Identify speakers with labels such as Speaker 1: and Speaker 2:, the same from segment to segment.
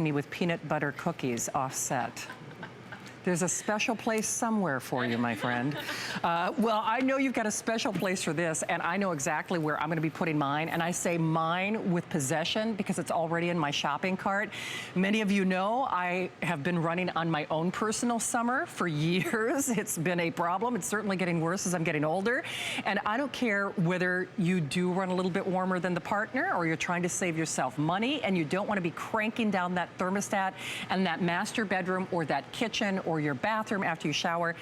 Speaker 1: Me with peanut butter cookies offset. There's a special place somewhere for you, my friend. Well, I know you've got a special place for this, and I know exactly where I'm gonna be putting mine, and I say mine with possession because it's already in my shopping cart. Many of you know I have been running on my own personal summer for years. It's been a problem. It's certainly getting worse as I'm getting older, and I don't care whether you do run a little bit warmer than the partner or you're trying to save yourself money and you don't wanna be cranking down that thermostat, and that master bedroom or that kitchen or your bathroom after you shower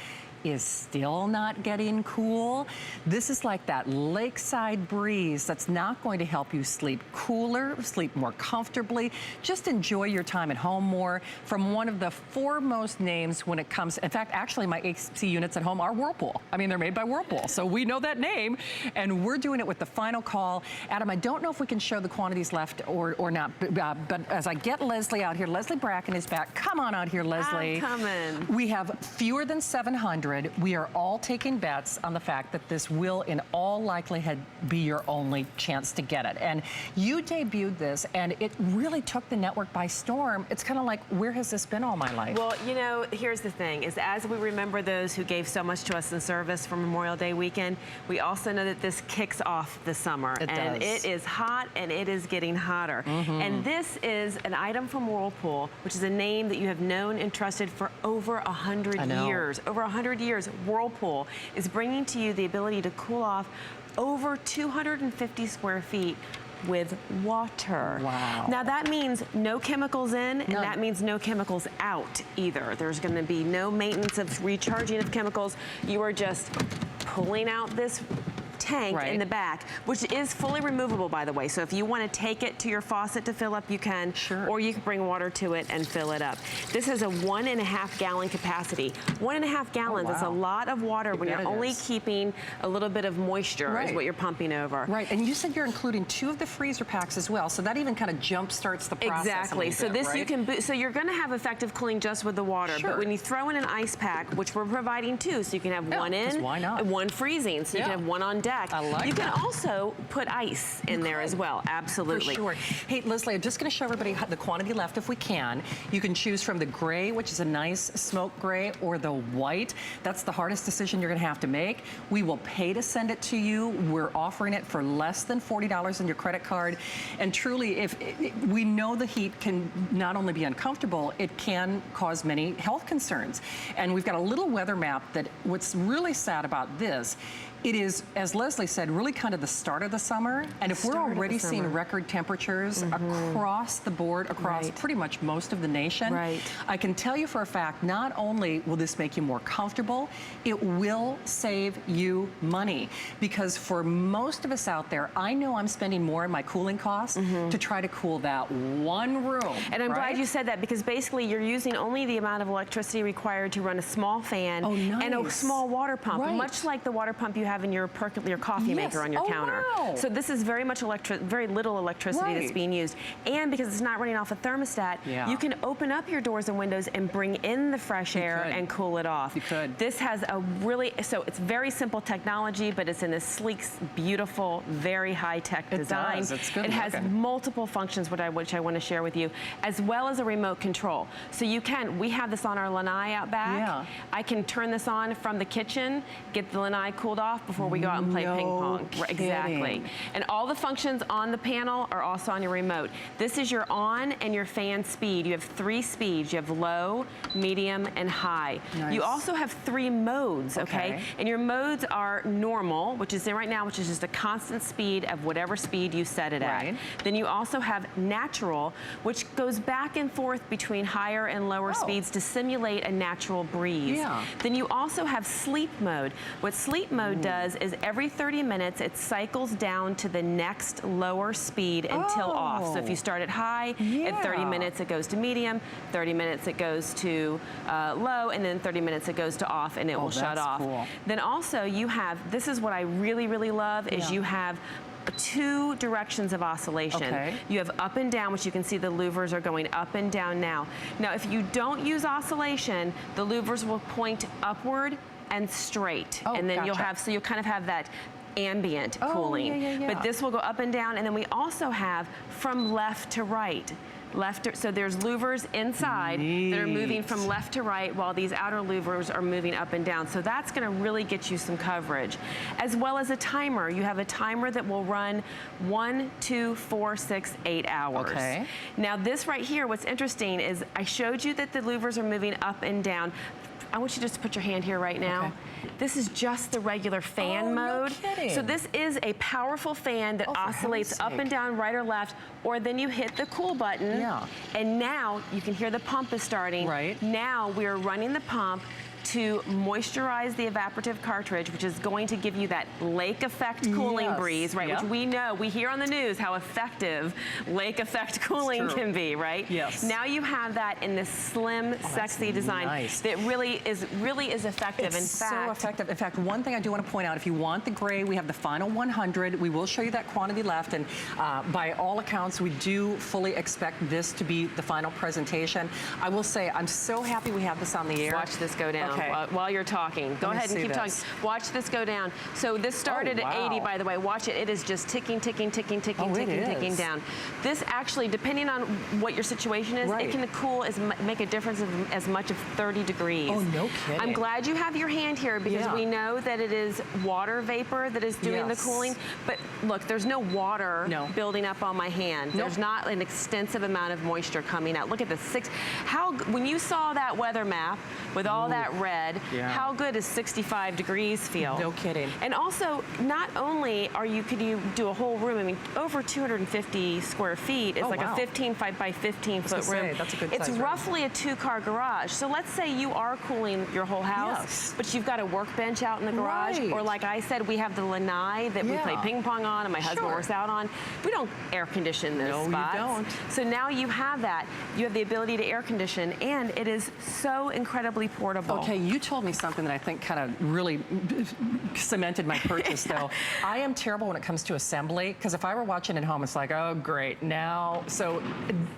Speaker 1: is still not getting cool. This is like that lakeside breeze that's not going to help you sleep cooler, sleep more comfortably, just enjoy your time at home more, from one of the foremost names when it comes, in fact, actually my AC units at home are Whirlpool. I mean, they're made by Whirlpool, so we know that name, and we're doing it with the final call. Adam, I don't know if we can show the quantities left or not, but as I get Leslie out here, Leslie Bracken is back. Come on out here, Leslie.
Speaker 2: I'm coming.
Speaker 1: We have fewer than 700. We are all taking bets on the fact that this will, in all likelihood, be your only chance to get it. And you debuted this, and it really took the network by storm. It's kind of like, where has this been all my life?
Speaker 2: Well, you know, here's the thing, is as we remember those who gave so much to us in service for Memorial Day weekend, we also know that this kicks off the summer. And it is hot, and it is getting hotter. And this is an item from Whirlpool, which is a name that you have known and trusted for over 100 years. Over 100 years, Whirlpool is bringing to you the ability to cool off over 250 square feet with water.
Speaker 1: Wow.
Speaker 2: Now that means no chemicals in, and that means no chemicals out either. There's gonna be no maintenance of recharging of chemicals. You are just pulling out this tank in the back, which is fully removable, by the way. So if you want to take it to your faucet to fill up, you can, or you can bring water to it and fill it up. This has a 1.5 gallon capacity. 1.5 gallons is a lot of water when you're only keeping a little bit of moisture is what you're pumping over.
Speaker 1: Right, and you said you're including 2 of the freezer packs as well, so that even kind of jump starts the process.
Speaker 2: Exactly, so this you can, so you're gonna have effective cooling just with the water, but when you throw in an ice pack, which we're providing 2, so you can have one in, and one freezing, so you can have one on deck.
Speaker 1: I like
Speaker 2: you can also put ice in there as well, absolutely.
Speaker 1: For sure. Hey, Leslie, I'm just gonna show everybody the quantity left if we can. You can choose from the gray, which is a nice smoke gray, or the white. That's the hardest decision you're gonna have to make. We will pay to send it to you. We're offering it for less than $40 on your credit card. And truly, we know the heat can not only be uncomfortable, it can cause many health concerns. And we've got a little weather map that what's really sad about this, it is, as Leslie said, really kind of the start of the summer. And if we're already seeing record temperatures across the board, across pretty much most of the nation, I can tell you for a fact, not only will this make you more comfortable, it will save you money. Because for most of us out there, I know I'm spending more in my cooling costs to try to cool that one room.
Speaker 2: And I'm glad you said that, because basically you're using only the amount of electricity required to run a small fan and a small water pump, much like the water pump you have in your coffee maker on your counter. So this is very much very little electricity that's being used. And because it's not running off a thermostat, you can open up your doors and windows and bring in the fresh air and cool it off.
Speaker 1: You could.
Speaker 2: This has a really, so it's very simple technology, but it's in a sleek, beautiful, very high-tech design.
Speaker 1: It's good.
Speaker 2: It has multiple functions, which I want to share with you, as well as a remote control. So you can, we have this on our lanai out back. I can turn this on from the kitchen, get the lanai cooled off before we go out and play ping pong. Exactly. And all the functions on the panel are also on your remote. This is your on and your fan speed. You have 3 speeds. You have low, medium, and high. You also have 3 modes, okay? And your modes are normal, which is in right now, which is just a constant speed of whatever speed you set it at. Then you also have natural, which goes back and forth between higher and lower speeds to simulate a natural breeze. Then you also have sleep mode. What sleep mode does is every 30 minutes, it cycles down to the next lower speed until off. So if you start at high, at 30 minutes it goes to medium, 30 minutes it goes to low, and then 30 minutes it goes to off, and it will shut off. Then also you have, this is what I really, really love, is you have 2 directions of oscillation. You have up and down, which you can see the louvers are going up and down now. Now, if you don't use oscillation, the louvers will point upward and straight. And then you'll have, so you'll kind of have that ambient cooling. But this will go up and down, and then we also have from left to right. So there's louvers inside that are moving from left to right while these outer louvers are moving up and down. So that's gonna really get you some coverage. As well as a timer. You have a timer that will run 1, 2, 4, 6, 8 hours.
Speaker 1: Okay.
Speaker 2: Now this right here, what's interesting is I showed you that the louvers are moving up and down. I want you just to put your hand here right now. Okay. This is just the regular fan mode.
Speaker 1: No kidding.
Speaker 2: So this is a powerful fan that oscillates up and down, right or left, or then you hit the cool button.
Speaker 1: Yeah.
Speaker 2: And now you can hear the pump is starting.
Speaker 1: Right.
Speaker 2: Now we are running the pump to moisturize the evaporative cartridge, which is going to give you that lake effect cooling breeze, right?
Speaker 1: Yep.
Speaker 2: Which we know, we hear on the news how effective lake effect cooling can be, right?
Speaker 1: Yes.
Speaker 2: Now you have that in this slim, sexy design that really is effective.
Speaker 1: It's so effective. In fact, one thing I do want to point out, if you want the gray, we have the final 100. We will show you that quantity left, and by all accounts, we do fully expect this to be the final presentation. I will say, I'm so happy we have this on the air.
Speaker 2: Watch this go down.
Speaker 1: Okay.
Speaker 2: While you're talking. Go ahead and keep talking. Watch this go down. So this started at 80, by the way. Watch it. It is just ticking, ticking, ticking, ticking, ticking down. This actually, depending on what your situation is, it can cool, make a difference of as much as 30 degrees.
Speaker 1: Oh, no kidding.
Speaker 2: I'm glad you have your hand here because we know that it is water vapor that is doing the cooling. But look, there's no water building up on my hand. There's not an extensive amount of moisture coming out. Look at this. When you saw that weather map with all that red, how good does 65 degrees feel?
Speaker 1: No kidding.
Speaker 2: And also, not only could you do a whole room, I mean, over 250 square feet is like a 15 by 15 foot room.
Speaker 1: That's a good
Speaker 2: it's
Speaker 1: size
Speaker 2: roughly a 2-car garage. So let's say you are cooling your whole house, but you've got a workbench out in the garage, or like I said, we have the lanai that we play ping pong on and my husband works out on. We don't air condition those spots.
Speaker 1: You don't.
Speaker 2: So now you have that. You have the ability to air condition, and it is so incredibly portable.
Speaker 1: Okay, you told me something that I think kind of really cemented my purchase, though. I am terrible when it comes to assembly, because if I were watching at home, it's like, oh, great, now. So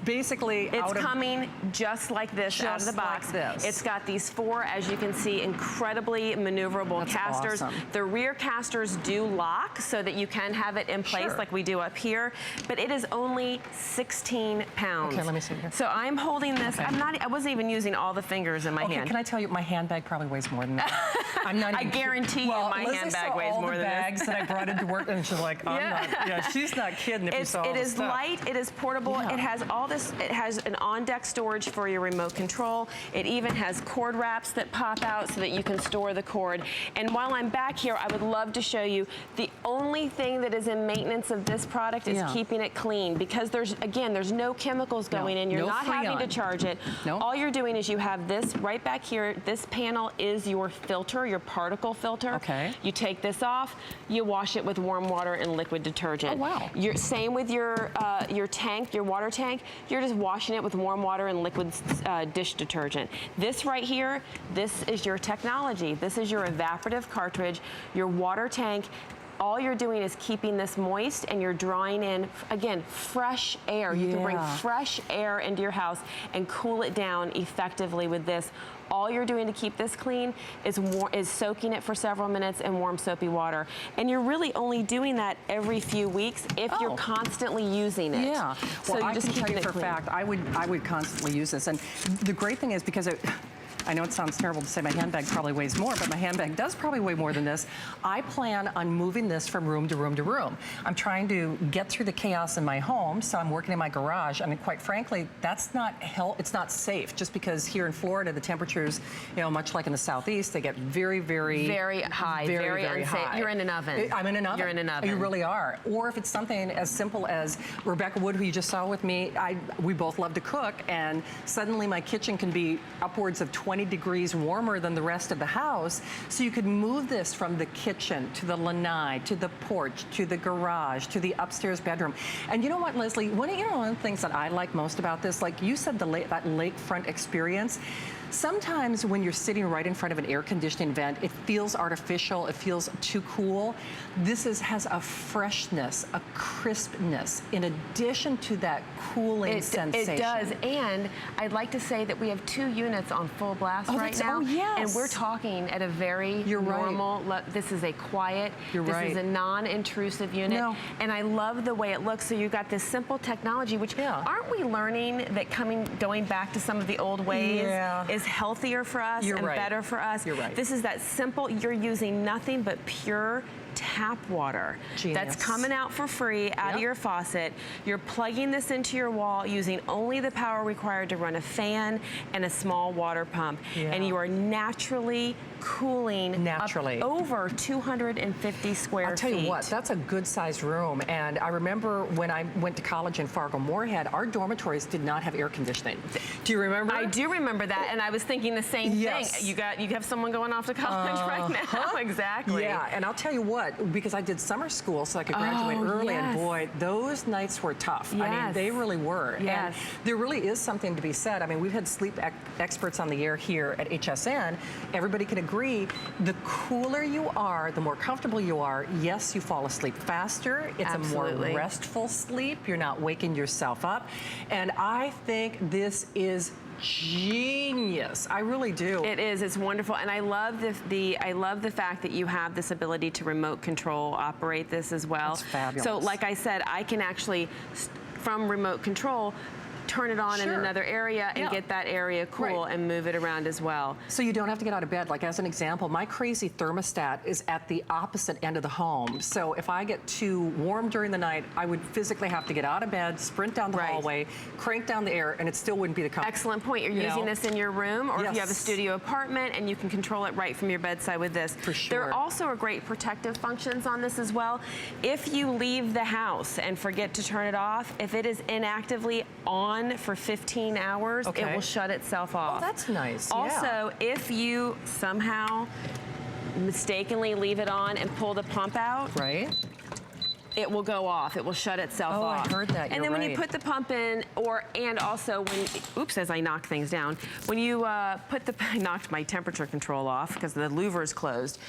Speaker 1: basically,
Speaker 2: it's coming just like this out of the box.
Speaker 1: Like this.
Speaker 2: It's got these 4, as you can see, incredibly maneuverable casters.
Speaker 1: Awesome.
Speaker 2: The rear casters do lock so that you can have it in place like we do up here, but it is only 16 pounds.
Speaker 1: Okay, let me see here.
Speaker 2: So I'm holding this. I wasn't even using all the fingers in my hand.
Speaker 1: Can I tell you, my handbag probably weighs more than that. I'm not even
Speaker 2: I guarantee you my handbag weighs more than this.
Speaker 1: bags that I brought into work, and she's like, I'm not, she's not kidding if you saw all
Speaker 2: It is
Speaker 1: stuff.
Speaker 2: light, it is portable, it has all this, it has an on-deck storage for your remote control. It even has cord wraps that pop out so that you can store the cord. And while I'm back here, I would love to show you the only thing that is in maintenance of this product is keeping it clean, because there's no chemicals going in. You're not having to charge it. All you're doing is you have this right back here. This panel is your filter, your particle filter.
Speaker 1: Okay.
Speaker 2: You take this off, you wash it with warm water and liquid detergent.
Speaker 1: Oh, wow.
Speaker 2: Same with your tank, your water tank. You're just washing it with warm water and liquid dish detergent. This right here, this is your technology. This is your evaporative cartridge, your water tank. All you're doing is keeping this moist, and you're drawing in, again, fresh air. You can bring fresh air into your house and cool it down effectively with this. All you're doing to keep this clean is soaking it for several minutes in warm soapy water. And you're really only doing that every few weeks if you're constantly using it.
Speaker 1: Yeah.
Speaker 2: So
Speaker 1: Well,
Speaker 2: you're
Speaker 1: I
Speaker 2: just
Speaker 1: can tell
Speaker 2: keeping
Speaker 1: you
Speaker 2: it
Speaker 1: for a
Speaker 2: clean.
Speaker 1: fact, I would constantly use this. And the great thing is, because I know it sounds terrible to say my handbag probably weighs more, but my handbag does probably weigh more than this. I plan on moving this from room to room to room. I'm trying to get through the chaos in my home, so I'm working in my garage. I mean, quite frankly, that's not it's not safe, just because here in Florida, the temperatures, much like in the Southeast, they get very, very...
Speaker 2: Very high, very unsafe.
Speaker 1: high.
Speaker 2: You're in an oven.
Speaker 1: I'm in an oven.
Speaker 2: You're in an oven.
Speaker 1: You really are. Or if it's something as simple as Rebecca Wood, who you just saw with me, we both love to cook, and suddenly my kitchen can be upwards of 20 degrees warmer than the rest of the house. So you could move this from the kitchen to the lanai, to the porch, to the garage, to the upstairs bedroom. And you know what, Leslie? One of the things that I like most about this, like you said, that lakefront experience. Sometimes when you're sitting right in front of an air conditioning vent, it feels artificial, it feels too cool. This has a freshness, a crispness, in addition to that cooling sensation.
Speaker 2: It does, and I'd like to say that we have 2 units on full blast glass right now.
Speaker 1: Oh, yes.
Speaker 2: And we're talking at a very normal, this is a quiet, this is a non-intrusive unit.
Speaker 1: No.
Speaker 2: And I love the way it looks. So you've got this simple technology, which aren't we learning that going back to some of the old ways is healthier for us and better for us?
Speaker 1: You're right.
Speaker 2: This is that simple, you're using nothing but pure tap water that's coming out for free out of your faucet. You're plugging this into your wall using only the power required to run a fan and a small water pump. And you are naturally cooling up over 250 square feet.
Speaker 1: I'll tell you what, that's a good sized room. And I remember when I went to college in Fargo-Moorhead, our dormitories did not have air conditioning. Do you remember?
Speaker 2: I do remember that, and I was thinking the same thing. You have someone going off to college right now. Exactly.
Speaker 1: Yeah, and I'll tell you what, because I did summer school so I could graduate early, and boy, those nights were tough. I mean, they really were. And there really is something to be said. I mean, we've had sleep experts on the air here at HSN. Everybody can agree, the cooler you are, the more comfortable you are, yes, you fall asleep faster. It's a more restful sleep. You're not waking yourself up. And I think this is genius. I really do.
Speaker 2: It is. It's wonderful, and I love I love the fact that you have this ability to remote control operate this as well.
Speaker 1: That's fabulous.
Speaker 2: So, like I said, I can actually from remote control turn it on in another area and get that area cool and move it around as well.
Speaker 1: So you don't have to get out of bed. Like, as an example, my crazy thermostat is at the opposite end of the home. So if I get too warm during the night, I would physically have to get out of bed, sprint down the hallway, crank down the air, and it still wouldn't be the comfort.
Speaker 2: Excellent point. You're using this in your room, or if you have a studio apartment, and you can control it right from your bedside with this.
Speaker 1: For sure.
Speaker 2: There also are great protective functions on this as well. If you leave the house and forget to turn it off, if it is inactively on for 15 hours, it will shut itself off.
Speaker 1: Oh, that's nice.
Speaker 2: Also, if you somehow mistakenly leave it on and pull the pump out, it will go off. It will shut itself off.
Speaker 1: I heard that.
Speaker 2: And then when you put the pump in, and also when, oops, as I knock things down, when you I knocked my temperature control off because the louver is closed.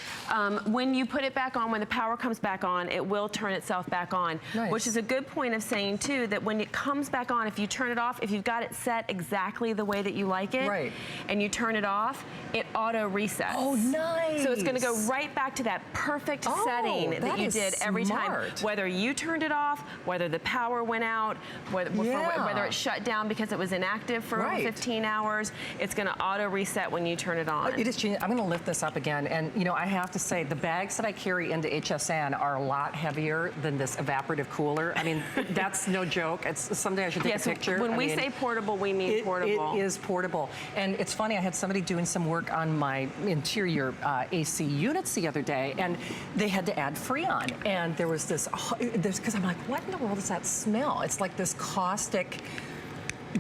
Speaker 2: When you put it back on, when the power comes back on, it will turn itself back on, which is a good point of saying too, that when it comes back on, if you turn it off, if you've got it set exactly the way that you like it, and you turn it off, it auto resets.
Speaker 1: Oh, nice.
Speaker 2: So it's gonna go right back to that perfect setting that you did every time. Whether you turned it off, whether the power went out, whether it shut down because it was inactive for 15 hours, it's going to auto reset when you turn it on.
Speaker 1: It is genius. I'm going to lift this up again, and you know, I have to say the bags that I carry into HSN are a lot heavier than this evaporative cooler. I mean, that's no joke. It's someday I should take a picture.
Speaker 2: When we say portable, we mean portable.
Speaker 1: It is portable, and it's funny. I had somebody doing some work on my interior AC units the other day, and they had to add Freon, and there was this. Because I'm like, what in the world does that smell? It's like this caustic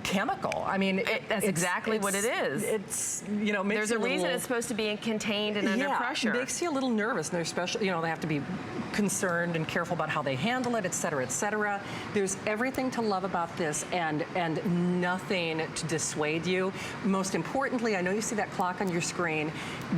Speaker 1: chemical. I mean,
Speaker 2: that's exactly what it is.
Speaker 1: It's, you know, makes
Speaker 2: there's a reason it's supposed to be contained and under pressure.
Speaker 1: It makes you a little nervous. And they're special, you know, they have to be concerned and careful about how they handle it, et cetera, et cetera. There's everything to love about this, and nothing to dissuade you. Most importantly, I know you see that clock on your screen.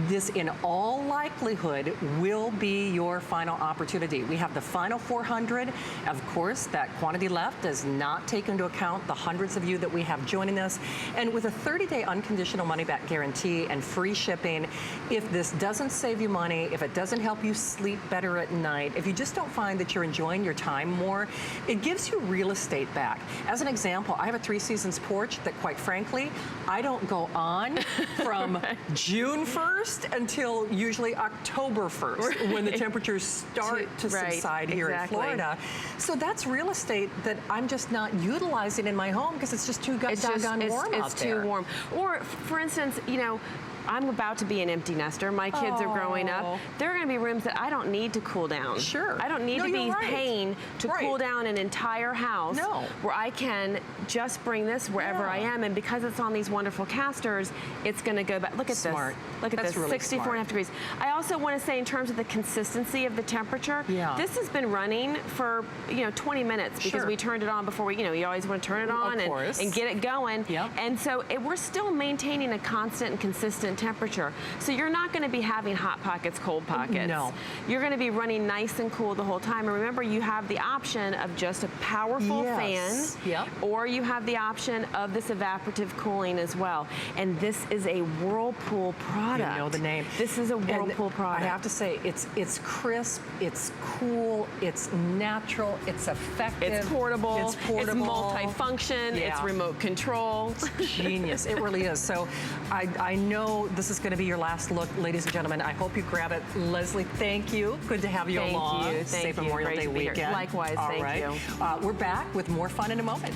Speaker 1: This, in all likelihood, will be your final opportunity. We have the final 400. Of course, that quantity left does not take into account the hundreds of you that we have joining us. And with a 30-day unconditional money-back guarantee and free shipping, if this doesn't save you money, if it doesn't help you sleep better at night, if you just don't find that you're enjoying your time more, it gives you real estate back. As an example, I have a 3 Seasons porch that, quite frankly, I don't go on from June 1st until usually October 1st, when the temperatures start to subside here in Florida. So that's real estate that I'm just not utilizing in my home because it's just too doggone warm out there.
Speaker 2: It's too warm. Or, for instance, you know, I'm about to be an empty nester. My kids are growing up. There are going to be rooms that I don't need to cool down.
Speaker 1: Sure.
Speaker 2: I don't need to be paying to cool down an entire house where I can just bring this wherever I am. And because it's on these wonderful casters, it's going to go back. Look at this. Look at this, really 64.5 degrees. I also want to say, in terms of the consistency of the temperature, this has been running for, 20 minutes because we turned it on before we, you always want to turn it on and get it going. And so we're still maintaining a constant and consistent constant temperature. So you're not gonna be having hot pockets, cold pockets.
Speaker 1: No.
Speaker 2: You're gonna be running nice and cool the whole time. And remember, you have the option of just a powerful fan,
Speaker 1: Yep.
Speaker 2: or you have the option of this evaporative cooling as well. And this is a Whirlpool product.
Speaker 1: You know the name.
Speaker 2: This is a Whirlpool product.
Speaker 1: I have to say, it's crisp, it's cool, it's natural, it's effective.
Speaker 2: It's portable.
Speaker 1: It's portable.
Speaker 2: It's multifunction.
Speaker 1: Yeah.
Speaker 2: It's remote control.
Speaker 1: Genius. It really is. So I know this is going to be your last look, ladies and gentlemen. I hope you grab it. Leslie, thank you. Good to have you along.
Speaker 2: Thank you.
Speaker 1: Safe Memorial
Speaker 2: Great
Speaker 1: Day
Speaker 2: to be here.
Speaker 1: weekend.
Speaker 2: Likewise,
Speaker 1: All
Speaker 2: thank
Speaker 1: right.
Speaker 2: you.
Speaker 1: We're back with more fun in a moment.